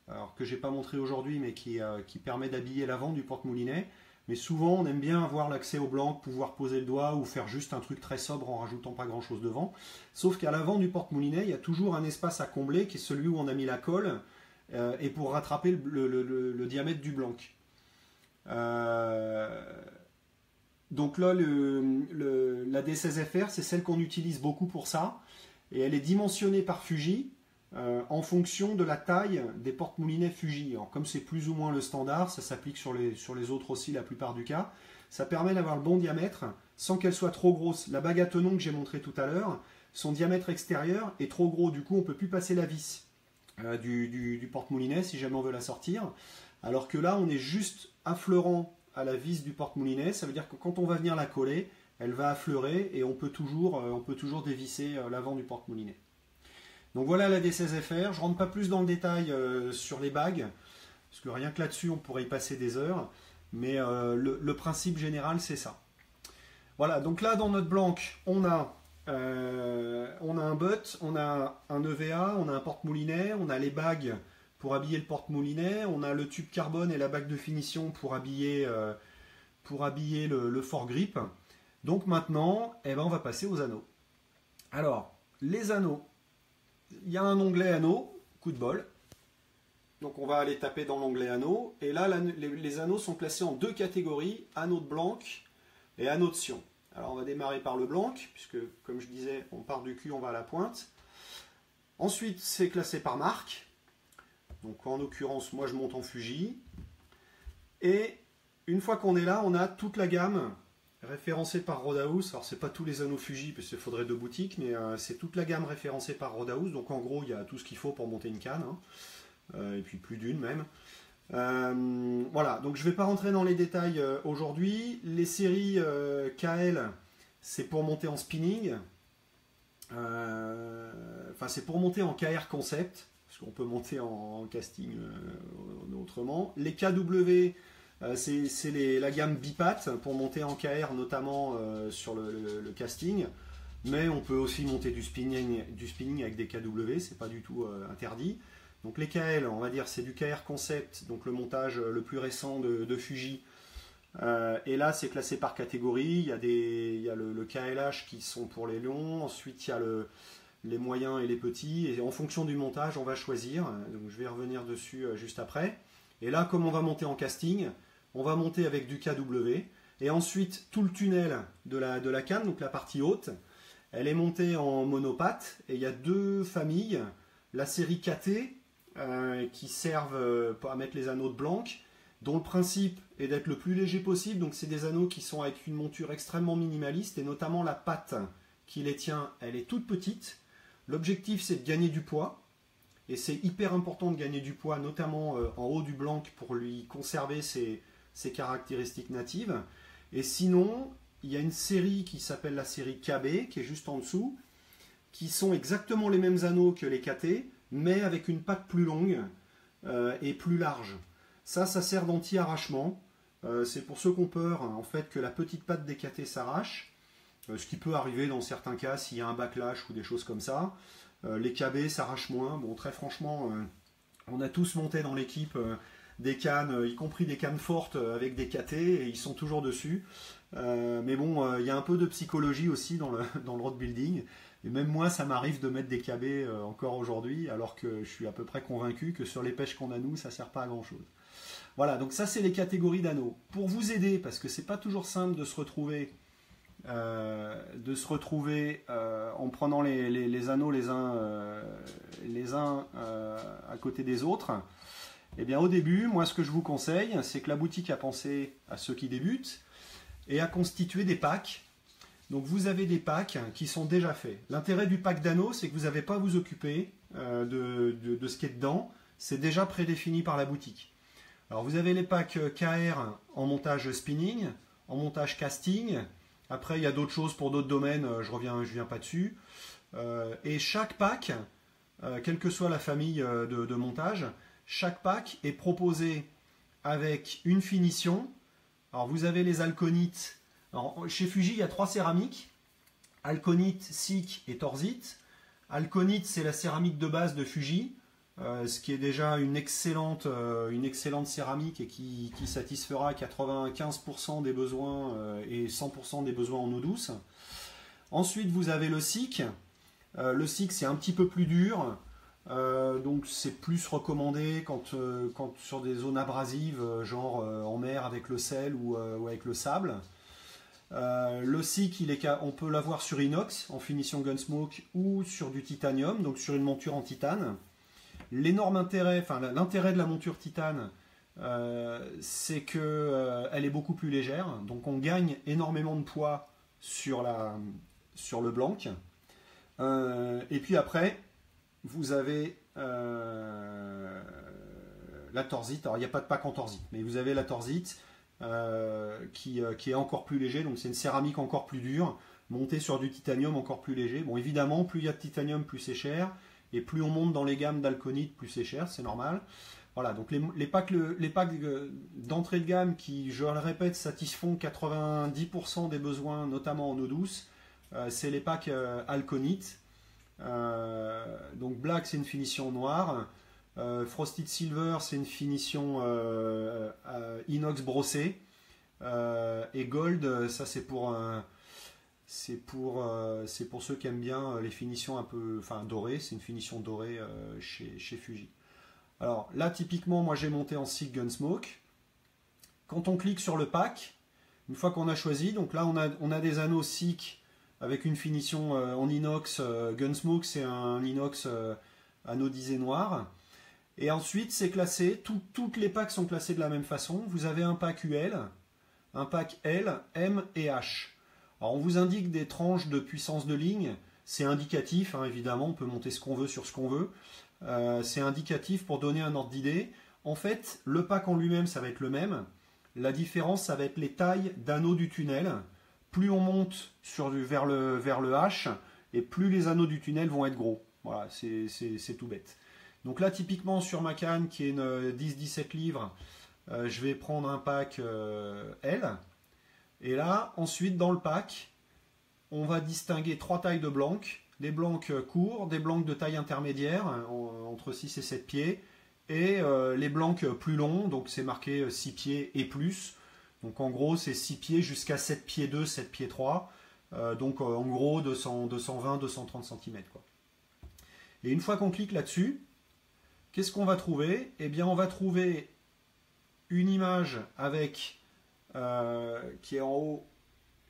Speaker 1: alors que je n'ai pas montré aujourd'hui, mais qui permet d'habiller l'avant du porte-moulinet. Mais souvent, on aime bien avoir l'accès au blanc, pouvoir poser le doigt ou faire juste un truc très sobre en rajoutant pas grand-chose devant. Sauf qu'à l'avant du porte-moulinet, il y a toujours un espace à combler qui est celui où on a mis la colle et pour rattraper le diamètre du blanc. Donc là, la D16FR, c'est celle qu'on utilise beaucoup pour ça. Et elle est dimensionnée par Fuji en fonction de la taille des porte-moulinets Fuji. Alors, comme c'est plus ou moins le standard, ça s'applique sur les autres aussi la plupart du cas. Ça permet d'avoir le bon diamètre sans qu'elle soit trop grosse. La bague à tenon que j'ai montré tout à l'heure, son diamètre extérieur est trop gros. Du coup, on ne peut plus passer la vis du porte-moulinet si jamais on veut la sortir. Alors que là, on est juste affleurant à la vis du porte-moulinet. Ça veut dire que quand on va venir la coller, elle va affleurer et on peut toujours dévisser l'avant du porte-moulinet. Donc voilà la D16FR. Je ne rentre pas plus dans le détail sur les bagues, parce que rien que là-dessus, on pourrait y passer des heures. Mais le principe général, c'est ça. Voilà, donc là, dans notre blanc, on a un butt, on a un EVA, on a un porte-moulinet, on a les bagues pour habiller le porte-moulinet, on a le tube carbone et la bague de finition pour habiller le foregrip. Donc maintenant, eh ben, on va passer aux anneaux. Alors, les anneaux. Il y a un onglet anneaux, coup de bol. Donc on va aller taper dans l'onglet anneaux. Et là, les anneaux sont classés en deux catégories, anneaux de blanc et anneaux de Sion. Alors on va démarrer par le blanc, puisque comme je disais, on part du cul, on va à la pointe. Ensuite, c'est classé par marque. Donc en l'occurrence, moi je monte en Fuji. Et une fois qu'on est là, on a toute la gamme référencée par Rodahouse. Alors c'est pas tous les anneaux Fuji, parce qu'il faudrait deux boutiques, mais c'est toute la gamme référencée par Rodahouse. Donc en gros, il y a tout ce qu'il faut pour monter une canne. Et puis plus d'une même. Voilà, donc je ne vais pas rentrer dans les détails aujourd'hui. Les séries KL, c'est pour monter en spinning. Enfin, c'est pour monter en KR concept, parce qu'on peut monter en casting autrement. Les KW, c'est la gamme bipat pour monter en KR, notamment sur le casting. Mais on peut aussi monter du spinning avec des KW, c'est pas du tout interdit. Donc les KL, on va dire, c'est du KR Concept, donc le montage le plus récent de Fuji. Et là, c'est classé par catégorie. Il y a le KLH qui sont pour les longs. Ensuite, il y a les moyens et les petits. Et en fonction du montage, on va choisir. Donc je vais revenir dessus juste après. Et là, comme on va monter en casting, on va monter avec du KW. Et ensuite, tout le tunnel de la canne, donc la partie haute, elle est montée en monopathe. Et il y a deux familles. La série KT, qui servent à mettre les anneaux de blanc, dont le principe est d'être le plus léger possible. Donc c'est des anneaux qui sont avec une monture extrêmement minimaliste, et notamment la patte qui les tient, elle est toute petite. L'objectif, c'est de gagner du poids, et c'est hyper important de gagner du poids, notamment en haut du blanc, pour lui conserver ses caractéristiques natives. Et sinon, il y a une série qui s'appelle la série KB, qui est juste en dessous, qui sont exactement les mêmes anneaux que les KT, mais avec une patte plus longue et plus large. Ça sert d'anti-arrachement. C'est pour ceux qui ont peur, en fait, que la petite patte des KT s'arrache, ce qui peut arriver dans certains cas s'il y a un backlash ou des choses comme ça. Les KB s'arrachent moins. Bon, très franchement, on a tous monté dans l'équipe des cannes, y compris des cannes fortes avec des KT, et ils sont toujours dessus. Mais bon, il y a un peu de psychologie aussi dans le road building. Et même moi, ça m'arrive de mettre des KB encore aujourd'hui, alors que je suis à peu près convaincu que sur les pêches qu'on a nous, ça ne sert pas à grand chose. Voilà, donc ça c'est les catégories d'anneaux. Pour vous aider, parce que c'est pas toujours simple de se retrouver en prenant les anneaux les uns à côté des autres, eh bien au début, moi ce que je vous conseille, c'est que la boutique a pensé à ceux qui débutent et à constituer des packs. Donc vous avez des packs qui sont déjà faits. L'intérêt du pack d'anneaux, c'est que vous n'avez pas à vous occuper de ce qui est dedans. C'est déjà prédéfini par la boutique. Alors vous avez les packs KR en montage spinning, en montage casting. Après il y a d'autres choses pour d'autres domaines, je reviens pas dessus. Et chaque pack, quelle que soit la famille de montage, chaque pack est proposé avec une finition. Alors vous avez les alconites. Alors, chez Fuji, il y a 3 céramiques, alconite, SIC et torsite. Alconite, c'est la céramique de base de Fuji, ce qui est déjà une excellente céramique et qui satisfera 95% des besoins et 100% des besoins en eau douce. Ensuite, vous avez le SIC. Le SIC, c'est un petit peu plus dur, donc c'est plus recommandé quand sur des zones abrasives, genre en mer avec le sel ou avec le sable. Le SIC, on peut l'avoir sur inox en finition Gunsmoke ou sur du titanium, donc sur une monture en titane. L'intérêt de la monture titane, c'est qu'elle est beaucoup plus légère, donc on gagne énormément de poids sur le blanc. Et puis après, vous avez la torsite. Alors il n'y a pas de pack en torsite, mais vous avez la torsite. qui est encore plus léger. Donc c'est une céramique encore plus dure, montée sur du titanium encore plus léger. Bon, évidemment, plus il y a de titanium, plus c'est cher. Et plus on monte dans les gammes d'alconite, plus c'est cher, c'est normal. Voilà, donc les packs d'entrée de gamme qui, je le répète, satisfont 90% des besoins, notamment en eau douce, c'est les packs alconite. Donc Black, c'est une finition noire. Frosted Silver, c'est une finition inox brossé. Et Gold, ça c'est pour ceux qui aiment bien les finitions un peu, enfin dorées. C'est une finition dorée chez Fuji. Alors là, typiquement, moi j'ai monté en SIG Gunsmoke. Quand on clique sur le pack, une fois qu'on a choisi, donc là on a des anneaux SIG avec une finition en inox. Gunsmoke, c'est un inox anodisé noir. Et ensuite, c'est classé, toutes les packs sont classées de la même façon. Vous avez un pack UL, un pack L, M et H. Alors on vous indique des tranches de puissance de ligne. C'est indicatif, hein, évidemment, on peut monter ce qu'on veut sur ce qu'on veut. C'est indicatif pour donner un ordre d'idée. En fait, le pack en lui-même, ça va être le même. La différence, ça va être les tailles d'anneaux du tunnel. Plus on monte vers le H, et plus les anneaux du tunnel vont être gros. Voilà, c'est tout bête. Donc là, typiquement, sur ma canne, qui est une 10-17 livres, je vais prendre un pack L. Et là, ensuite, dans le pack, on va distinguer 3 tailles de blancs. Des blancs courts, des blancs de taille intermédiaire, entre 6 et 7 pieds, et les blancs plus longs, donc c'est marqué 6 pieds et plus. Donc en gros, c'est 6 pieds jusqu'à 7 pieds 2, 7 pieds 3. Donc en gros, 220, 230 cm. Quoi. Et une fois qu'on clique là-dessus, qu'est-ce qu'on va trouver? Eh bien, on va trouver une image avec, qui est en haut,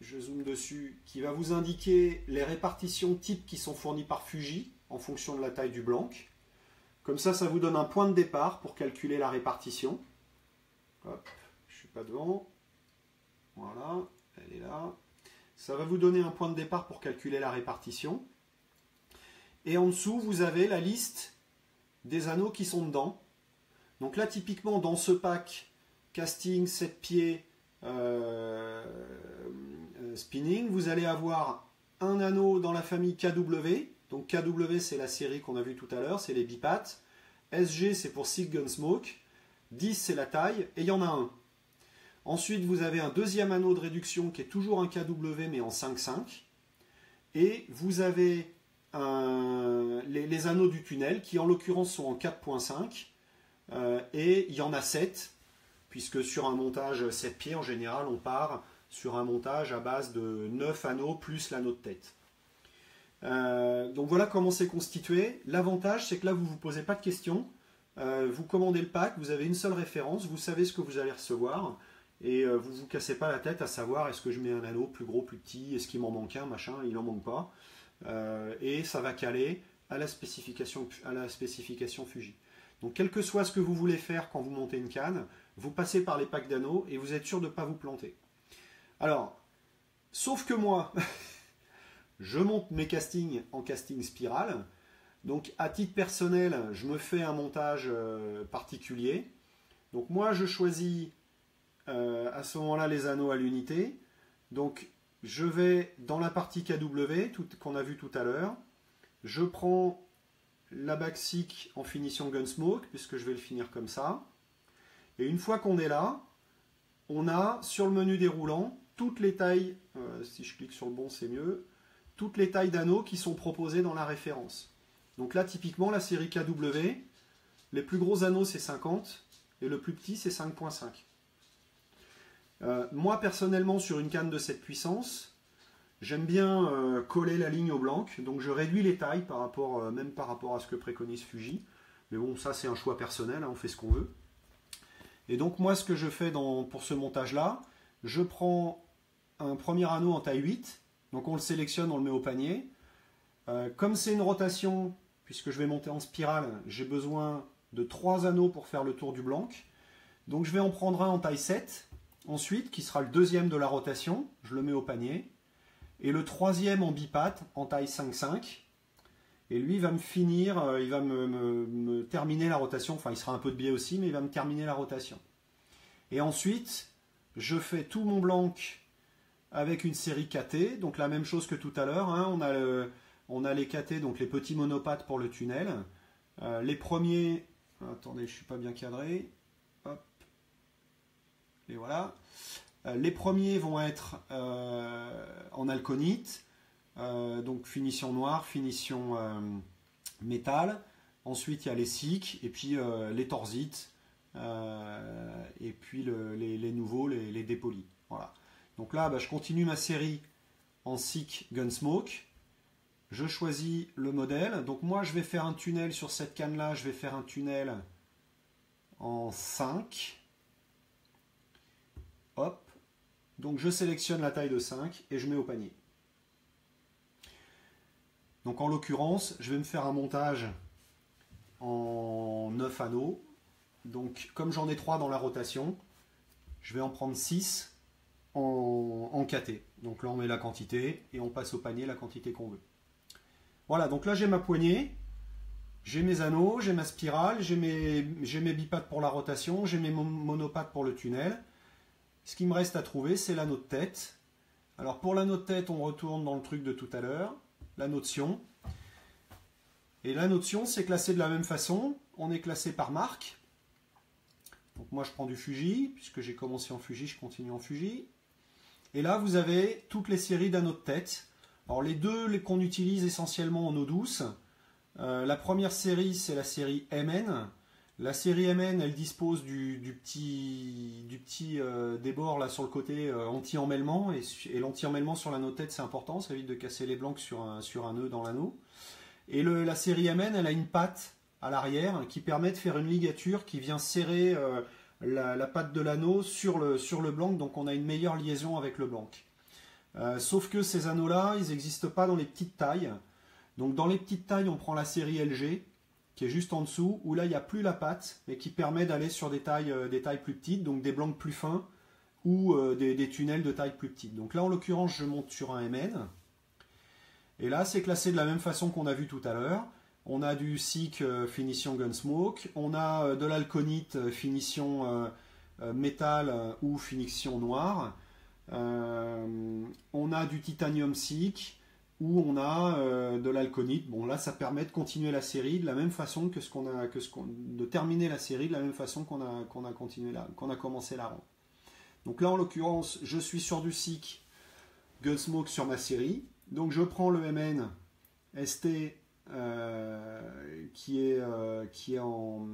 Speaker 1: je zoome dessus, qui va vous indiquer les répartitions types qui sont fournies par Fuji en fonction de la taille du blanc. Comme ça vous donne un point de départ pour calculer la répartition. Hop, je ne suis pas devant. Voilà, elle est là. Ça va vous donner un point de départ pour calculer la répartition. Et en dessous, vous avez la liste des anneaux qui sont dedans. Donc là, typiquement, dans ce pack casting 7 pieds spinning, vous allez avoir un anneau dans la famille KW. Donc KW, c'est la série qu'on a vue tout à l'heure, c'est les bipattes. SG, c'est pour SIG Gunsmoke. 10, c'est la taille, et il y en a un. Ensuite, vous avez un deuxième anneau de réduction qui est toujours un KW, mais en 5,5. Et vous avez les anneaux du tunnel, qui en l'occurrence sont en 4,5. Et il y en a 7, puisque sur un montage 7 pieds, en général, on part sur un montage à base de 9 anneaux plus l'anneau de tête. Donc voilà comment c'est constitué. L'avantage, c'est que là, vous ne vous posez pas de questions. Vous commandez le pack, vous avez une seule référence, vous savez ce que vous allez recevoir, et vous ne vous cassez pas la tête à savoir est-ce que je mets un anneau plus gros, plus petit, est-ce qu'il m'en manque un, machin, il n'en manque pas. Et ça va caler à la spécification Fuji. Donc quel que soit ce que vous voulez faire quand vous montez une canne, vous passez par les packs d'anneaux et vous êtes sûr de ne pas vous planter. Alors, sauf que moi, je monte mes castings en casting spirale. Donc à titre personnel, je me fais un montage particulier. Donc moi, je choisis à ce moment-là les anneaux à l'unité. Donc je vais dans la partie KW qu'on a vu tout à l'heure. Je prends la basic en finition Gunsmoke, puisque je vais le finir comme ça. Et une fois qu'on est là, on a sur le menu déroulant toutes les tailles, si je clique sur le bon c'est mieux, toutes les tailles d'anneaux qui sont proposées dans la référence. Donc là typiquement la série KW, les plus gros anneaux c'est 50 et le plus petit c'est 5.5. Moi personnellement sur une canne de cette puissance, j'aime bien coller la ligne au blanc, donc je réduis les tailles même par rapport à ce que préconise Fuji. Mais bon, ça c'est un choix personnel, hein, on fait ce qu'on veut. Et donc moi ce que je fais pour ce montage-là, je prends un premier anneau en taille 8, donc on le sélectionne, on le met au panier. Comme c'est une rotation, puisque je vais monter en spirale, j'ai besoin de 3 anneaux pour faire le tour du blanc. Donc je vais en prendre un en taille 7, ensuite, qui sera le deuxième de la rotation, je le mets au panier. Et le troisième en bipatte, en taille 5,5. Et lui, il va me finir, il va me terminer la rotation. Enfin, il sera un peu de biais aussi, mais il va me terminer la rotation. Et ensuite, je fais tout mon blanc avec une série KT, donc la même chose que tout à l'heure, hein. On a les KT, donc les petits monopattes pour le tunnel. Les premiers, attendez, je ne suis pas bien cadré, hop, et voilà. Les premiers vont être en alconite, donc finition noire, finition métal. Ensuite, il y a les SIC, et puis les torsites, et puis les nouveaux, les dépolis. Voilà. Donc là, bah, je continue ma série en SIC Gunsmoke. Je choisis le modèle. Donc moi, je vais faire un tunnel sur cette canne-là. Je vais faire un tunnel en 5. Hop. Donc je sélectionne la taille de 5 et je mets au panier. Donc en l'occurrence, je vais me faire un montage en 9 anneaux. Donc comme j'en ai 3 dans la rotation, je vais en prendre 6 en KT. Donc là on met la quantité et on passe au panier la quantité qu'on veut. Voilà, donc là j'ai ma poignée, j'ai mes anneaux, j'ai ma spirale, j'ai mes bipattes pour la rotation, j'ai mes monopattes pour le tunnel. Ce qui me reste à trouver, c'est l'anneau de tête. Alors pour l'anneau de tête, on retourne dans le truc de tout à l'heure, la notion. Et la notion, c'est classé de la même façon. On est classé par marque. Donc moi je prends du Fuji, puisque j'ai commencé en Fuji, je continue en Fuji. Et là vous avez toutes les séries d'anneaux de tête. Alors les deux qu'on utilise essentiellement en eau douce. La première série, c'est la série MN. La série MN, elle dispose du petit débord là sur le côté anti-emmêlement. Et l'anti-emmêlement sur l'anneau de tête, c'est important. Ça évite de casser les blancs sur un nœud dans l'anneau. Et la série MN, elle a une patte à l'arrière qui permet de faire une ligature qui vient serrer la patte de l'anneau sur le blanc. Donc on a une meilleure liaison avec le blanc. Sauf que ces anneaux-là, ils n'existent pas dans les petites tailles. Donc dans les petites tailles, on prend la série LG, qui est juste en dessous, où là, il n'y a plus la patte, mais qui permet d'aller sur des tailles plus petites, donc des blancs plus fins, ou des tunnels de taille plus petite. Donc là, en l'occurrence, je monte sur un MN. Et là, c'est classé de la même façon qu'on a vu tout à l'heure. On a du SIC finition Gunsmoke, on a de l'alconite finition métal ou finition noire. On a du titanium SIC ou on a de l'alconite. Bon là ça permet de continuer la série de la même façon de terminer la série de la même façon qu'on a commencé la rang. Donc là en l'occurrence je suis sur du SIC Gunsmoke sur ma série. Donc je prends le MN ST qui est en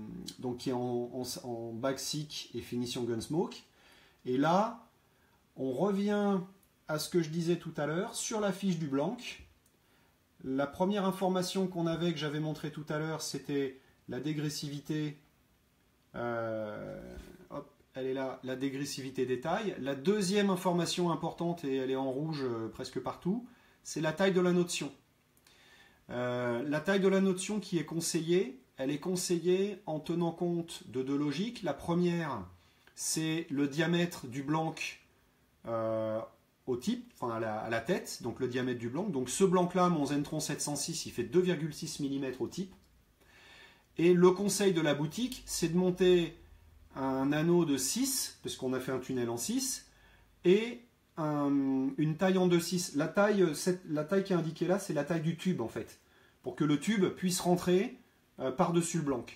Speaker 1: back SIC et finition Gunsmoke. Et là on revient à ce que je disais tout à l'heure, sur la fiche du blanc. La première information qu'on avait, que j'avais montré tout à l'heure, c'était la dégressivité. Hop, elle est là, la dégressivité des tailles. La deuxième information importante, et elle est en rouge presque partout, c'est la taille de la notion. La taille de la notion qui est conseillée, elle est conseillée en tenant compte de deux logiques. La première, c'est le diamètre du blanc au type, enfin à la tête, donc le diamètre du blanc. Donc ce blanc-là, mon Zentron 706, il fait 2,6 mm au type. Et le conseil de la boutique, c'est de monter un anneau de 6, parce qu'on a fait un tunnel en 6, et une taille en 2,6. La taille qui est indiquée là, c'est la taille du tube en fait, pour que le tube puisse rentrer par-dessus le blanc.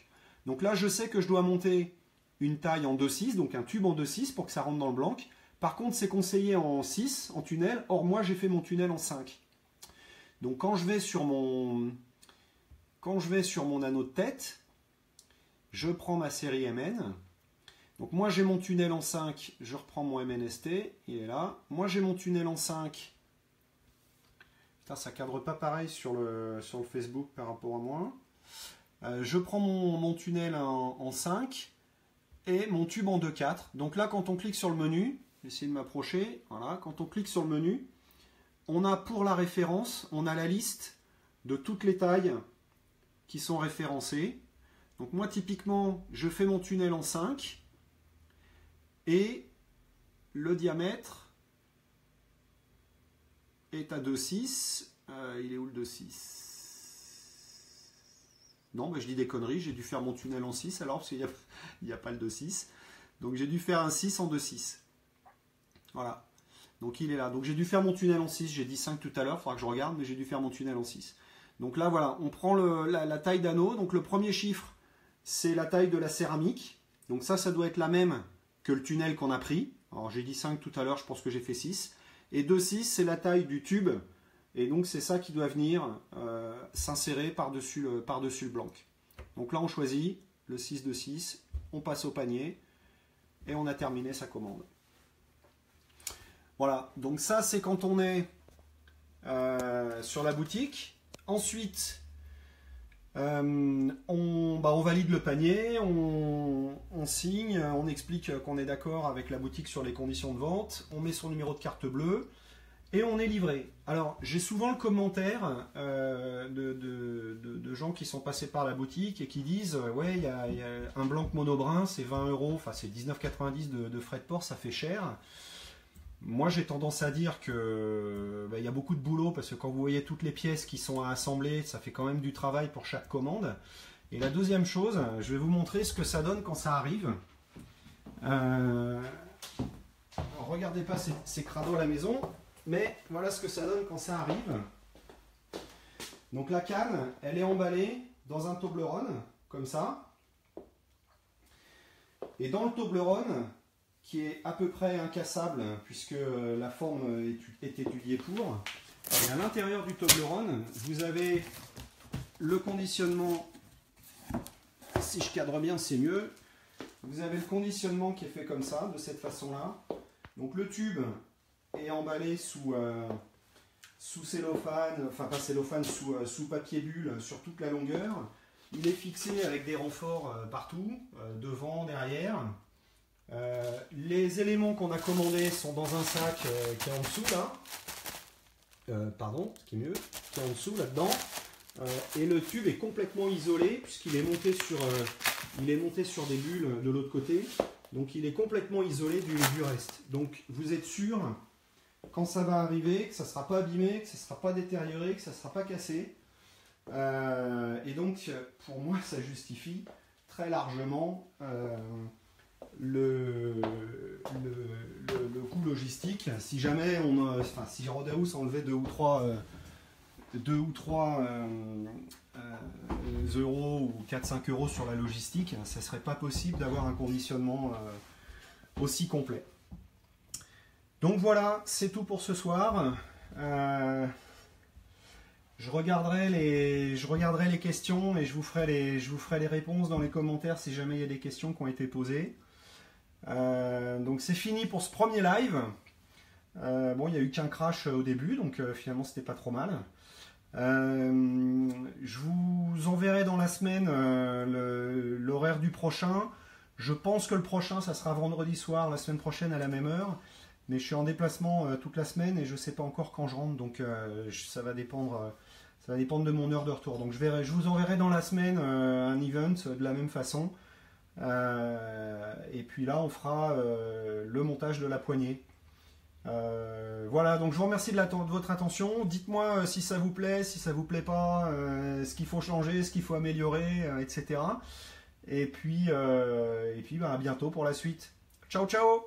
Speaker 1: Donc là, je sais que je dois monter une taille en 2,6, donc un tube en 2,6 pour que ça rentre dans le blanc. Par contre, c'est conseillé en 6, en tunnel. Or, moi, j'ai fait mon tunnel en 5. Donc, quand je vais sur mon anneau de tête, je prends ma série MN. Donc, moi, j'ai mon tunnel en 5. Je reprends mon MNST. Il est là. Moi, j'ai mon tunnel en 5. Putain, ça cadre pas pareil sur le Facebook par rapport à moi. Je prends mon tunnel en 5 et mon tube en 2,4. Donc là, quand on clique sur le menu... J'essaie de m'approcher. Voilà. Quand on clique sur le menu, on a pour la référence, on a la liste de toutes les tailles qui sont référencées. Donc moi, typiquement, je fais mon tunnel en 5 et le diamètre est à 2,6. Il est où le 2,6? Non, mais je dis des conneries. J'ai dû faire mon tunnel en 6 alors, parce qu'il n'y a pas le 2,6. Donc j'ai dû faire un 6 en 2,6. Voilà. Donc il est là. Donc j'ai dû faire mon tunnel en 6. J'ai dit 5 tout à l'heure. Il faudra que je regarde, mais j'ai dû faire mon tunnel en 6. Donc là, voilà. On prend la taille d'anneau. Donc le premier chiffre, c'est la taille de la céramique. Donc ça doit être la même que le tunnel qu'on a pris. Alors j'ai dit 5 tout à l'heure. Je pense que j'ai fait 6. Et 2,6, c'est la taille du tube. Et donc c'est ça qui doit venir s'insérer par-dessus le blanc. Donc là, on choisit le 6 de 6. On passe au panier. Et on a terminé sa commande. Voilà, donc ça c'est quand on est sur la boutique. Ensuite, on valide le panier, on signe, on explique qu'on est d'accord avec la boutique sur les conditions de vente, on met son numéro de carte bleue et on est livré. Alors j'ai souvent le commentaire de gens qui sont passés par la boutique et qui disent ouais, il y a un blanc monobrun, c'est 20 €, enfin c'est 19,90 de frais de port, ça fait cher. Moi, j'ai tendance à dire que y a beaucoup de boulot parce que quand vous voyez toutes les pièces qui sont à assembler, ça fait quand même du travail pour chaque commande. Et la deuxième chose, je vais vous montrer ce que ça donne quand ça arrive. Regardez pas ces crados à la maison, mais voilà ce que ça donne quand ça arrive. Donc la canne, elle est emballée dans un Toblerone, comme ça. Et dans le Toblerone, qui est à peu près incassable puisque la forme est étudiée pour. Et à l'intérieur du Toblerone, vous avez le conditionnement, si je cadre bien c'est mieux, vous avez le conditionnement qui est fait comme ça, de cette façon-là. Donc le tube est emballé sous cellophane, enfin pas cellophane, sous papier bulle sur toute la longueur. Il est fixé avec des renforts partout, devant, derrière. Les éléments qu'on a commandés sont dans un sac qui est en dessous là, ce qui est mieux, qui est en dessous là-dedans, et le tube est complètement isolé puisqu'il est monté sur des bulles de l'autre côté, donc il est complètement isolé du reste. Donc vous êtes sûr quand ça va arriver que ça ne sera pas abîmé, que ça ne sera pas détérioré, que ça ne sera pas cassé, et donc pour moi ça justifie très largement le coût logistique. Si jamais si Rodeus enlevait 2 ou 3 euros ou 4-5 € sur la logistique, ça serait pas possible d'avoir un conditionnement aussi complet. Donc voilà, c'est tout pour ce soir. Je regarderai les questions et je vous ferai les réponses dans les commentaires si jamais il y a des questions qui ont été posées. Donc c'est fini pour ce premier live. Bon, il n'y a eu qu'un crash au début, donc finalement c'était pas trop mal. Je vous enverrai dans la semaine l'horaire du prochain. Je pense que le prochain, ça sera vendredi soir, la semaine prochaine à la même heure. Mais je suis en déplacement toute la semaine et je ne sais pas encore quand je rentre, donc ça va dépendre de mon heure de retour. Donc je vous enverrai dans la semaine un event de la même façon. Et puis là on fera le montage de la poignée. Voilà, donc je vous remercie de votre attention. Dites-moi si ça vous plaît, si ça vous plaît pas, ce qu'il faut changer, ce qu'il faut améliorer, etc. Et puis à bientôt pour la suite. Ciao ciao.